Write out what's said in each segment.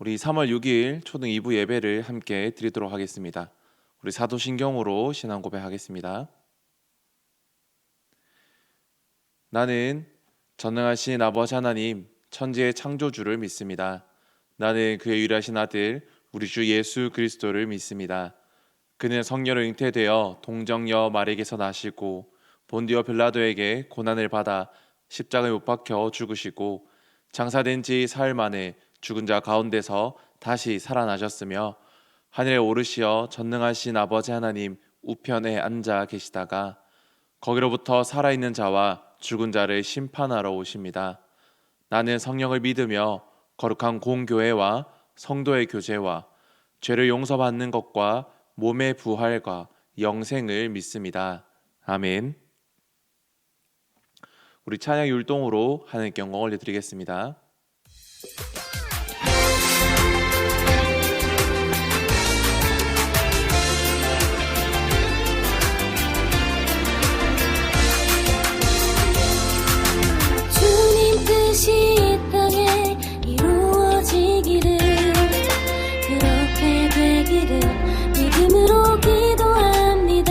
우리 3월 6일 초등 2부 예배를 함께 드리도록 하겠습니다. 우리 사도신경으로 신앙 고백하겠습니다. 나는 전능하신 아버지 하나님, 천지의 창조주를 믿습니다. 나는 그의 유일하신 아들, 우리 주 예수 그리스도를 믿습니다. 그는 성령으로 잉태되어 동정녀 마리에게서 나시고 본디오 빌라도에게 고난을 받아 십자가에 못 박혀 죽으시고 장사된 지 사흘 만에 죽은 자 가운데서 다시 살아나셨으며 하늘에 오르시어 전능하신 아버지 하나님 우편에 앉아 계시다가 거기로부터 살아있는 자와 죽은 자를 심판하러 오십니다. 나는 성령을 믿으며 거룩한 공교회와 성도의 교제와 죄를 용서받는 것과 몸의 부활과 영생을 믿습니다. 아멘. 우리 찬양 율동으로 하나님께 영광을 올려드리겠습니다. 주님 뜻이 이 땅에 이루어지기를, 그렇게 되기를 믿음으로 기도합니다.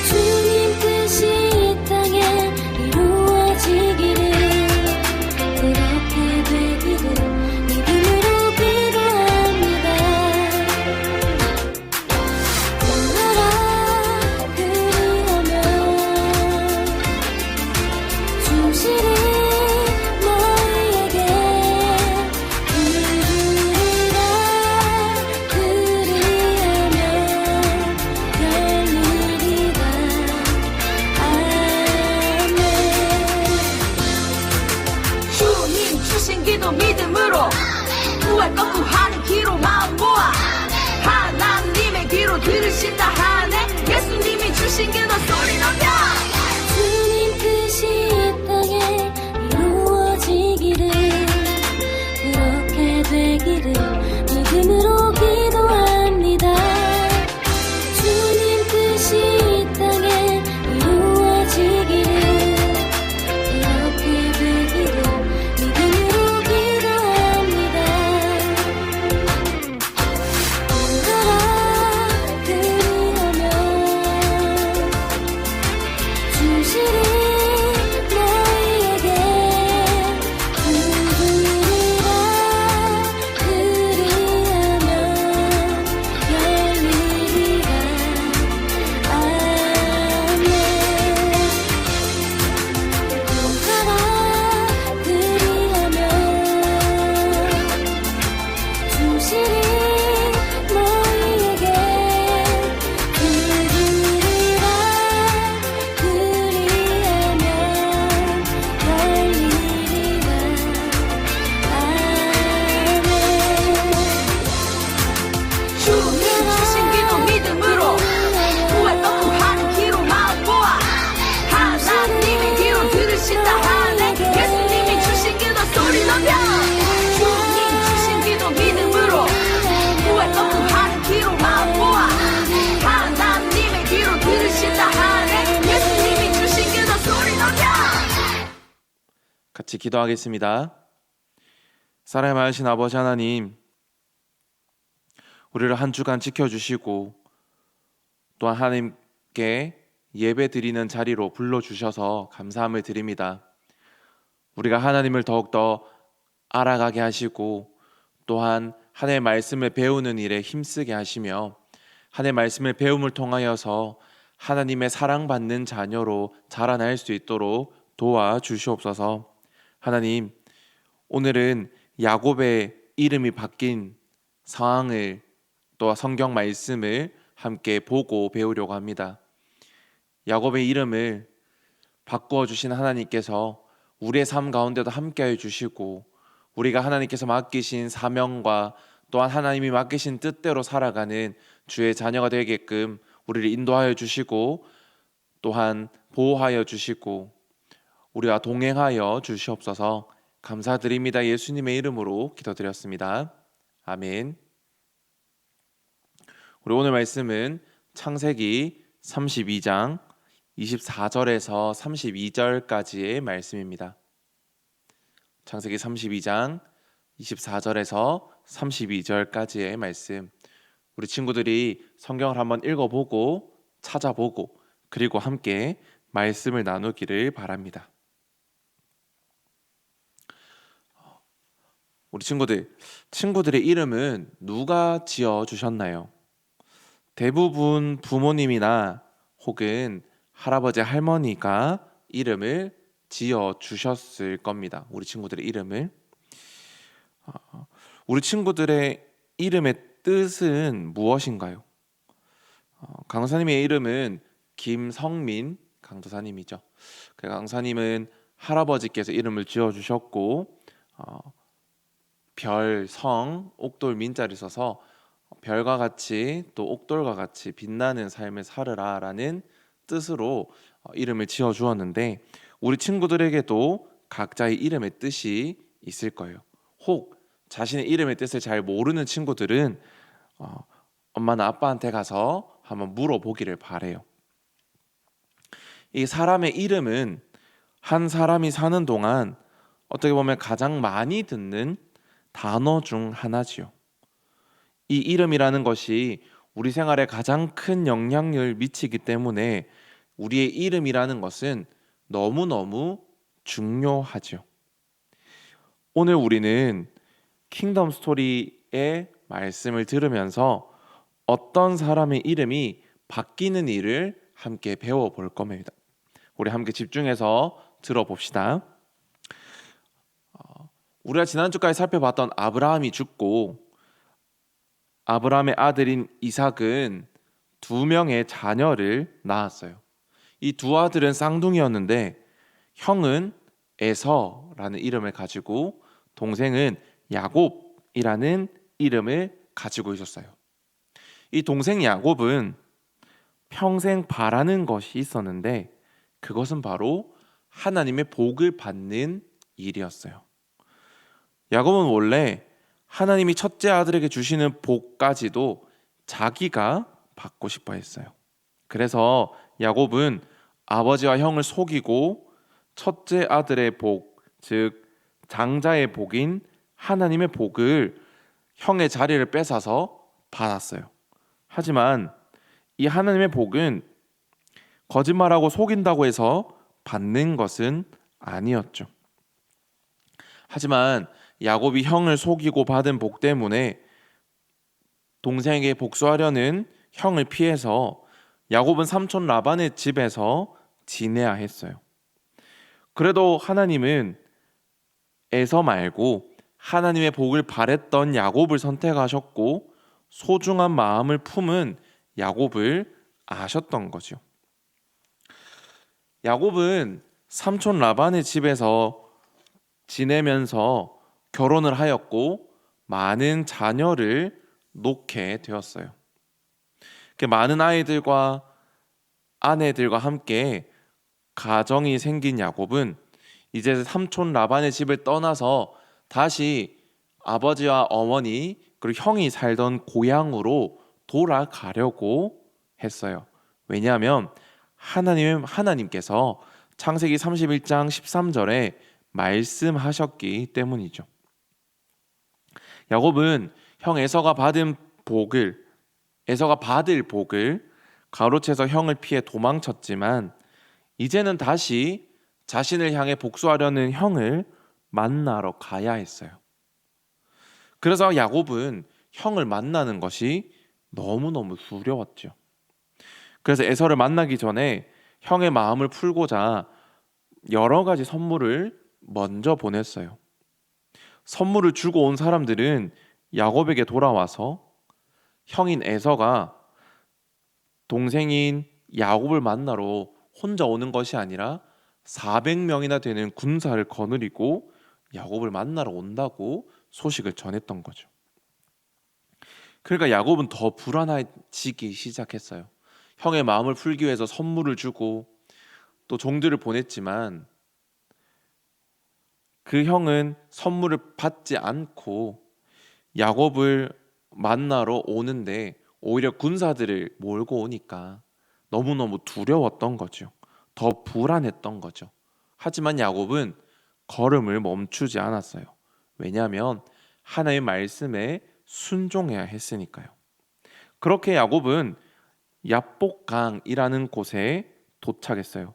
주님 뜻이 이 땅에 이루어지기를, 그렇게 되기를 믿음으로 기도합니다. 영원하라 그리하며 주시리 너희에게 그리라 그리하며 열리리라. 아멘. 주님 주신 기도 믿음으로 구할 것 구하는 기로 마음 모아 하나님의 기로 들으신다 하네. 예수님이 주신 기도 소리 높여. 주님 뜻이 이 땅에 이루어지기를, 그렇게 되기를 믿음으로 기도합니다. 주님 뜻이 이 땅에 이루어지기를, 그렇게 되기를 믿음으로 기도합니다. 영원하라 그리하며 주시리 너희에게 그리라 그리하며 열리리라. 아멘. 영원하라 그리하며 주시리 너희에게 그리라 그리하며 열리리라. 아멘. 주님 주신 기도 믿음으로 구할 것 구하는 기로 마음 모아 하나님의 기로 들으신다 하네. 예수님이 주신 기도 소리 높여. 주님 주신 기도 믿음으로 구할 것 구하는 기로 마음 모아 하나님의 기로 들으신다 하네. 예수님이 주신 기도 소리 높여. 같이 기도하겠습니다. 사랑의 많으신 아버지 하나님, 우리를 한 주간 지켜주시고 또한 하나님께 예배 드리는 자리로 불러주셔서 감사함을 드립니다. 우리가 하나님을 더욱더 알아가게 하시고 또한 하나님의 말씀을 배우는 일에 힘쓰게 하시며 하나님의 말씀을 배움을 통하여서 하나님의 사랑받는 자녀로 자라날 수 있도록 도와주시옵소서. 하나님, 오늘은 야곱의 이름이 바뀐 상황을 또 성경 말씀을 함께 보고 배우려고 합니다. 야곱의 이름을 바꾸어 주신 하나님께서 우리의 삶 가운데도 함께해 주시고 우리가 하나님께서 맡기신 사명과 또한 하나님이 맡기신 뜻대로 살아가는 주의 자녀가 되게끔 우리를 인도하여 주시고 또한 보호하여 주시고 우리와 동행하여 주시옵소서. 감사드립니다. 예수님의 이름으로 기도드렸습니다. 아멘. 우리 오늘 말씀은 창세기 32장 24절에서 32절까지의 말씀입니다. 창세기 32장 24절에서 32절까지의 말씀, 우리 친구들이 성경을 한번 읽어보고 찾아보고 그리고 함께 말씀을 나누기를 바랍니다. 우리 친구들의 이름은 누가 지어 주셨나요? 대부분 부모님이나 혹은 할아버지 할머니가 이름을 지어 주셨을 겁니다. 우리 친구들의 이름을. 우리 친구들의 이름의 뜻은 무엇인가요? 강사님의 이름은 김성민 강도사님이죠. 그 강사님은 할아버지께서 이름을 지어 주셨고 별, 성, 옥돌 민자를 써서 별과 같이 또 옥돌과 같이 빛나는 삶을 살으라 라는 뜻으로 이름을 지어 주었는데, 우리 친구들에게도 각자의 이름의 뜻이 있을 거예요. 혹 자신의 이름의 뜻을 잘 모르는 친구들은 엄마나 아빠한테 가서 한번 물어보기를 바래요. 이 사람의 이름은 한 사람이 사는 동안 어떻게 보면 가장 많이 듣는 단어 중 하나지요. 이 이름이라는 것이 우리 생활에 가장 큰 영향을 미치기 때문에 우리의 이름이라는 것은 너무너무 중요하죠. 오늘 우리는 킹덤 스토리의 말씀을 들으면서 어떤 사람의 이름이 바뀌는 일을 함께 배워볼 겁니다. 우리 함께 집중해서 들어봅시다. 우리가 지난주까지 살펴봤던 아브라함이 죽고 아브라함의 아들인 이삭은 2명의 자녀를 낳았어요. 이 두 아들은 쌍둥이였는데 형은 에서라는 이름을 가지고 동생은 야곱이라는 이름을 가지고 있었어요. 이 동생 야곱은 평생 바라는 것이 있었는데 그것은 바로 하나님의 복을 받는 일이었어요. 야곱은 원래 하나님이 첫째 아들에게 주시는 복까지도 자기가 받고 싶어 했어요. 그래서 야곱은 아버지와 형을 속이고 첫째 아들의 복, 즉 장자의 복인 하나님의 복을 형의 자리를 뺏어서 받았어요. 하지만 이 하나님의 복은 거짓말하고 속인다고 해서 받는 것은 아니었죠. 하지만 야곱이 형을 속이고 받은 복 때문에 동생에게 복수하려는 형을 피해서 야곱은 삼촌 라반의 집에서 지내야 했어요. 그래도 하나님은 에서 말고 하나님의 복을 바랬던 야곱을 선택하셨고 소중한 마음을 품은 야곱을 아셨던 거죠. 야곱은 삼촌 라반의 집에서 지내면서 결혼을 하였고 많은 자녀를 놓게 되었어요. 많은 아이들과 아내들과 함께 가정이 생긴 야곱은 이제 삼촌 라반의 집을 떠나서 다시 아버지와 어머니 그리고 형이 살던 고향으로 돌아가려고 했어요. 왜냐하면 하나님께서 창세기 31장 13절에 말씀하셨기 때문이죠. 야곱은 형 에서가 받을 복을 가로채서 형을 피해 도망쳤지만 이제는 다시 자신을 향해 복수하려는 형을 만나러 가야 했어요. 그래서 야곱은 형을 만나는 것이 너무너무 두려웠죠. 그래서 에서를 만나기 전에 형의 마음을 풀고자 여러 가지 선물을 먼저 보냈어요. 선물을 주고 온 사람들은 야곱에게 돌아와서 형인 에서가 동생인 야곱을 만나러 혼자 오는 것이 아니라 400명이나 되는 군사를 거느리고 야곱을 만나러 온다고 소식을 전했던 거죠. 그러니까 야곱은 더 불안해지기 시작했어요. 형의 마음을 풀기 위해서 선물을 주고 또 종들을 보냈지만 그 형은 선물을 받지 않고 야곱을 만나러 오는데 오히려 군사들을 몰고 오니까 너무너무 두려웠던 거죠. 더 불안했던 거죠. 하지만 야곱은 걸음을 멈추지 않았어요. 왜냐하면 하나님의 말씀에 순종해야 했으니까요. 그렇게 야곱은 야복강이라는 곳에 도착했어요.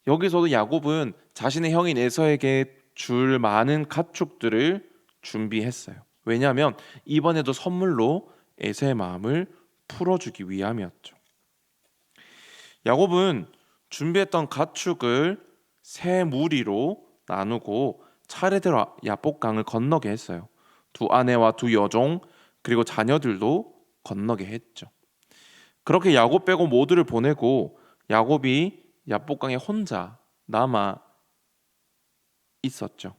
여기서도 야곱은 자신의 형인 에서에게 줄 많은 가축들을 준비했어요. 왜냐하면 이번에도 선물로 에서의 마음을 풀어주기 위함이었죠. 야곱은 준비했던 가축을 세 무리로 나누고 차례대로 야복강을 건너게 했어요. 두 아내와 두 여종 그리고 자녀들도 건너게 했죠. 그렇게 야곱 빼고 모두를 보내고 야곱이 야복강에 혼자 남아 있었죠.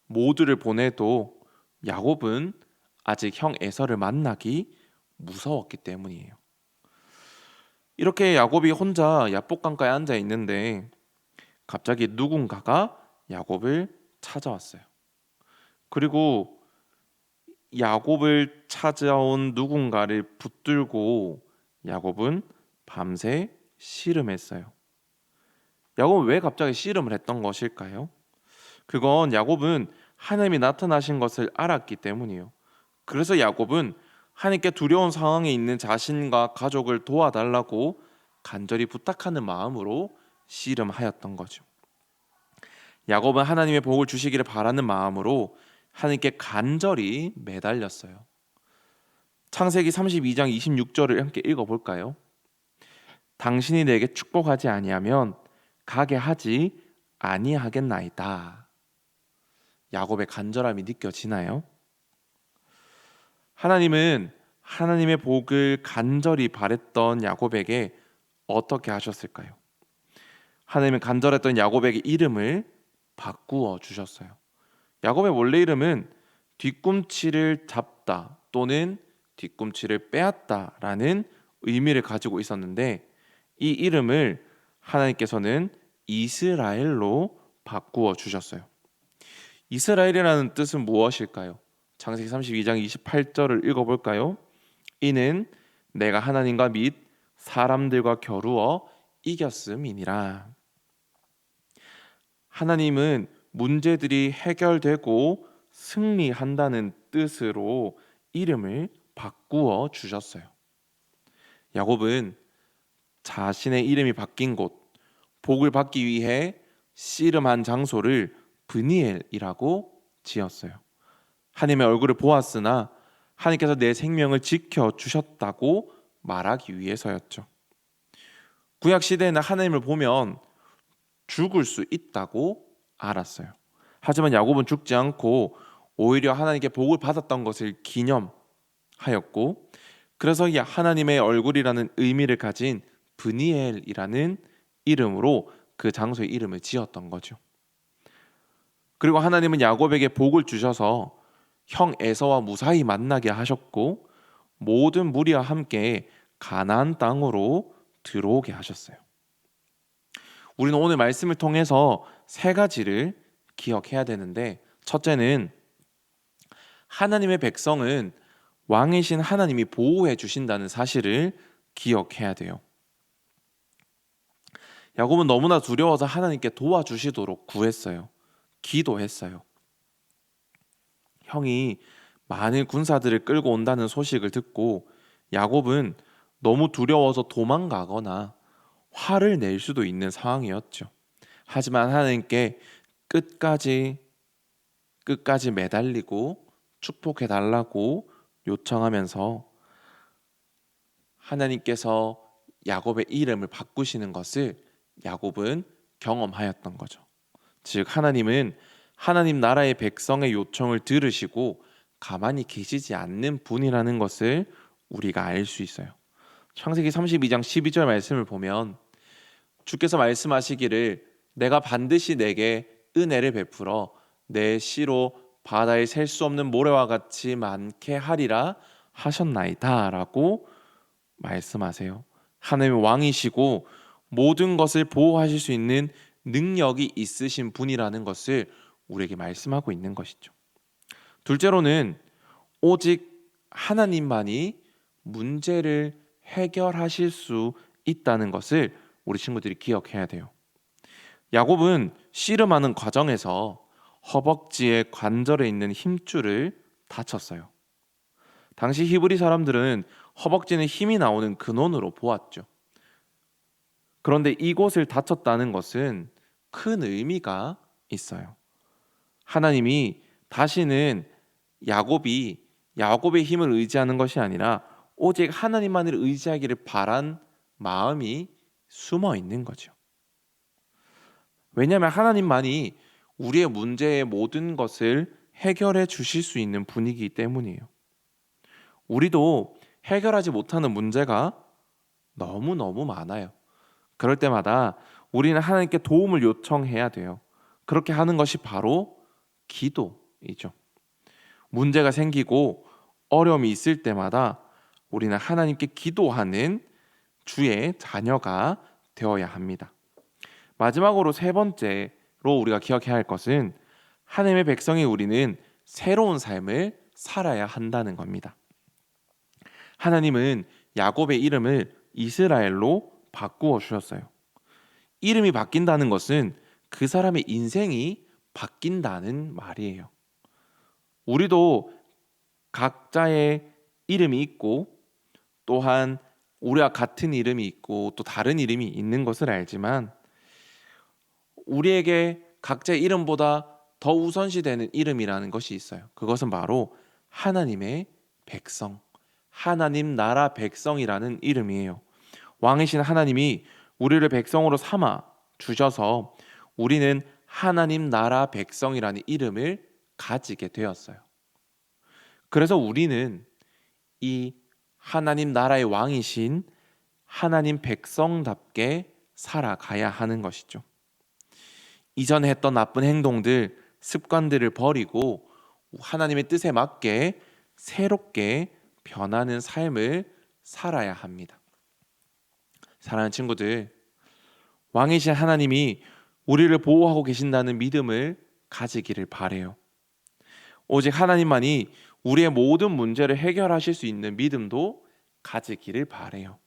모두를 보내도 야곱은 아직 형 에서를 만나기 무서웠기 때문이에요. 이렇게 야곱이 혼자 야복강가에 앉아 있는데 갑자기 누군가가 야곱을 찾아왔어요. 그리고 야곱을 찾아온 누군가를 붙들고 야곱은 밤새 씨름했어요. 야곱은 왜 갑자기 씨름을 했던 것일까요? 그건 야곱은 하나님이 나타나신 것을 알았기 때문이에요. 그래서 야곱은 하나님께 두려운 상황에 있는 자신과 가족을 도와달라고 간절히 부탁하는 마음으로 씨름하였던 거죠. 야곱은 하나님의 복을 주시기를 바라는 마음으로 하나님께 간절히 매달렸어요. 창세기 32장 26절을 함께 읽어볼까요? 당신이 내게 축복하지 아니하면 가게 하지 아니하겠나이다. 야곱의 간절함이 느껴지나요? 하나님은 하나님의 복을 간절히 바랬던 야곱에게 어떻게 하셨을까요? 하나님은 간절했던 야곱에게 이름을 바꾸어 주셨어요. 야곱의 원래 이름은 뒤꿈치를 잡다 또는 뒤꿈치를 빼앗다라는 의미를 가지고 있었는데 이 이름을 하나님께서는 이스라엘로 바꾸어 주셨어요. 이스라엘이라는 뜻은 무엇일까요? 창세기 32장 28절을 읽어볼까요? 이는 내가 하나님과 및 사람들과 겨루어 이겼음이니라. 하나님은 문제들이 해결되고 승리한다는 뜻으로 이름을 바꾸어 주셨어요. 야곱은 자신의 이름이 바뀐 곳, 복을 받기 위해 씨름한 장소를 브니엘이라고 지었어요. 하나님의 얼굴을 보았으나 하나님께서 내 생명을 지켜주셨다고 말하기 위해서였죠. 구약 시대에는 하나님을 보면 죽을 수 있다고 알았어요. 하지만 야곱은 죽지 않고 오히려 하나님께 복을 받았던 것을 기념하였고 그래서 하나님의 얼굴이라는 의미를 가진 브니엘이라는 이름으로 그 장소의 이름을 지었던 거죠. 그리고 하나님은 야곱에게 복을 주셔서 형 에서와 무사히 만나게 하셨고 모든 무리와 함께 가나안 땅으로 들어오게 하셨어요. 우리는 오늘 말씀을 통해서 세 가지를 기억해야 되는데 첫째는 하나님의 백성은 왕이신 하나님이 보호해 주신다는 사실을 기억해야 돼요. 야곱은 너무나 두려워서 하나님께 도와주시도록 구했어요. 기도했어요. 형이 많은 군사들을 끌고 온다는 소식을 듣고 야곱은 너무 두려워서 도망가거나 화를 낼 수도 있는 상황이었죠. 하지만 하나님께 끝까지 매달리고 축복해 달라고 요청하면서 하나님께서 야곱의 이름을 바꾸시는 것을 야곱은 경험하였던 거죠. 즉 하나님은 하나님 나라의 백성의 요청을 들으시고 가만히 계시지 않는 분이라는 것을 우리가 알 수 있어요. 창세기 32장 12절 말씀을 보면 주께서 말씀하시기를 내가 반드시 내게 은혜를 베풀어 내 씨로 바다에 셀 수 없는 모래와 같이 많게 하리라 하셨나이다 라고 말씀하세요. 하나님의 왕이시고 모든 것을 보호하실 수 있는 능력이 있으신 분이라는 것을 우리에게 말씀하고 있는 것이죠. 둘째로는 오직 하나님만이 문제를 해결하실 수 있다는 것을 우리 친구들이 기억해야 돼요. 야곱은 씨름하는 과정에서 허벅지의 관절에 있는 힘줄을 다쳤어요. 당시 히브리 사람들은 허벅지는 힘이 나오는 근원으로 보았죠. 그런데 이곳을 다쳤다는 것은 큰 의미가 있어요. 하나님이 다시는 야곱의 힘을 의지하는 것이 아니라 오직 하나님만을 의지하기를 바란 마음이 숨어 있는 거죠. 왜냐하면 하나님만이 우리의 문제의 모든 것을 해결해 주실 수 있는 분이기 때문이에요. 우리도 해결하지 못하는 문제가 너무너무 많아요. 그럴 때마다 우리는 하나님께 도움을 요청해야 돼요. 그렇게 하는 것이 바로 기도이죠. 문제가 생기고 어려움이 있을 때마다 우리는 하나님께 기도하는 주의 자녀가 되어야 합니다. 마지막으로 세 번째로 우리가 기억해야 할 것은 하나님의 백성이 우리는 새로운 삶을 살아야 한다는 겁니다. 하나님은 야곱의 이름을 이스라엘로 바꾸어 주셨어요. 이름이 바뀐다는 것은 그 사람의 인생이 바뀐다는 말이에요. 우리도 각자의 이름이 있고 또한 우리와 같은 이름이 있고 또 다른 이름이 있는 것을 알지만 우리에게 각자의 이름보다 더 우선시되는 이름이라는 것이 있어요. 그것은 바로 하나님의 백성, 하나님 나라 백성이라는 이름이에요. 왕이신 하나님이 우리를 백성으로 삼아 주셔서 우리는 하나님 나라 백성이라는 이름을 가지게 되었어요. 그래서 우리는 이 하나님 나라의 왕이신 하나님 백성답게 살아가야 하는 것이죠. 이전에 했던 나쁜 행동들, 습관들을 버리고 하나님의 뜻에 맞게 새롭게 변하는 삶을 살아야 합니다. 사랑하는 친구들, 왕이신 하나님이 우리를 보호하고 계신다는 믿음을 가지기를 바래요. 오직 하나님만이 우리의 모든 문제를 해결하실 수 있는 믿음도 가지기를 바래요.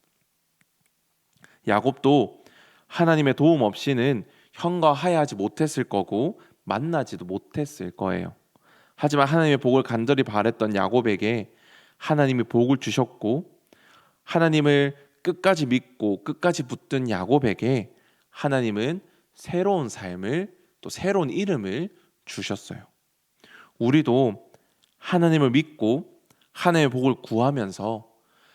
야곱도 하나님의 도움 없이는 형과하야하지 못했을 거고 만나지도 못했을 거예요. 하지만 하나님의 복을 간절히 바랬던 야곱에게 하나님이 복을 주셨고 하나님을 끝까지 믿고 끝까지 붙든 야곱에게 하나님은 새로운 삶을 또 새로운 이름을 주셨어요. 우리도 하나님을 믿고 하나님의 복을 구하면서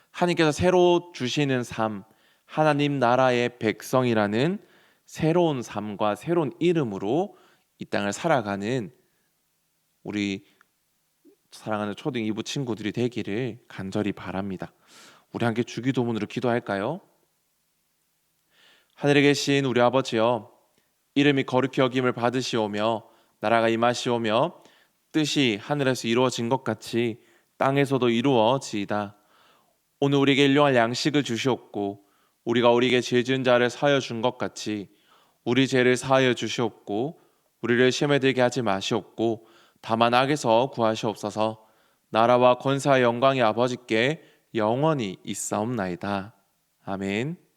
하나님께서 새로 주시는 삶, 하나님 나라의 백성이라는 새로운 삶과 새로운 이름으로 이 땅을 살아가는 우리 사랑하는 초등 2부 친구들이 되기를 간절히 바랍니다. 우리 함께 주기도문으로 기도할까요? 하늘에 계신 우리 아버지여, 이름이 거룩히 여김을 받으시오며 나라가 임하시오며 뜻이 하늘에서 이루어진 것 같이 땅에서도 이루어지이다. 오늘 우리에게 일용할 양식을 주시옵고 우리가 우리에게 죄 지은 자를 사하여 준 것 같이 우리 죄를 사하여 주시옵고 우리를 시험에 들게 하지 마시옵고 다만 악에서 구하시옵소서. 나라와 권세와 영광이 아버지께 영원히 있사옵나이다. 아멘.